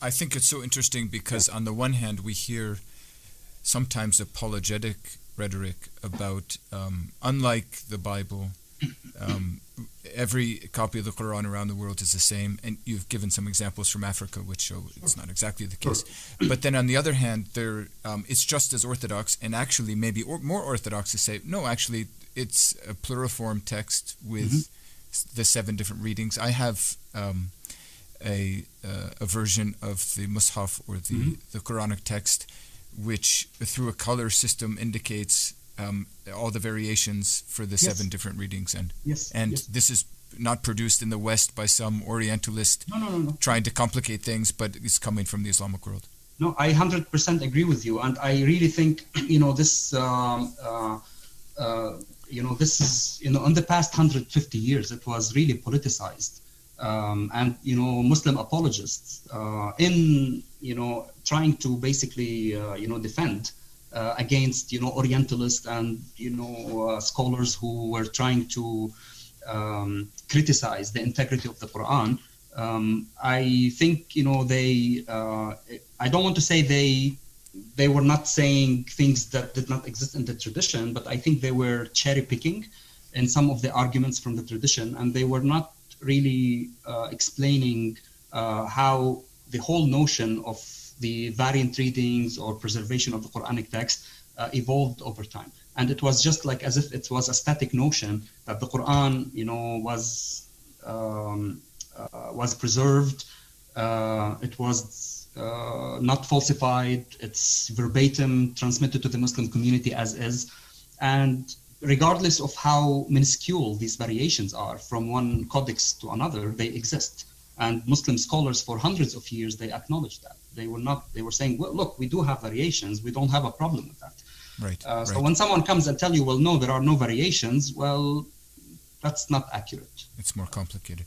I think it's so interesting because on the one hand we hear sometimes apologetic rhetoric about, unlike the Bible, every copy of the Quran around the world is the same, and you've given some examples from Africa which show it's not exactly the case. But then on the other hand, it's just as orthodox, and actually maybe more orthodox to say, no, actually it's a pluriform text with the 7 different readings. I have a version of the Mus'haf, or the Quranic text, which through a color system indicates all the variations for the 7 different readings, and this is not produced in the West by some Orientalist trying to complicate things, but it's coming from the Islamic world. No, I 100% agree with you, and I really think this this is in the past 150 years it was really politicized, and Muslim apologists in trying to basically defend against Orientalists and scholars who were trying to criticize the integrity of the Quran. I think they I don't want to say they were not saying things that did not exist in the tradition, but I think they were cherry picking in some of the arguments from the tradition, and they were not really explaining how the whole notion of the variant readings or preservation of the Quranic text evolved over time. And it was just like as if it was a static notion that the Quran, was preserved. It was not falsified. It's verbatim transmitted to the Muslim community as is. And regardless of how minuscule these variations are from one codex to another, they exist. And Muslim scholars for hundreds of years, they acknowledged that. They were saying, well, look, we do have variations. We don't have a problem with that. Right. So when someone comes and tell you, well, no, there are no variations, well, that's not accurate. It's more complicated.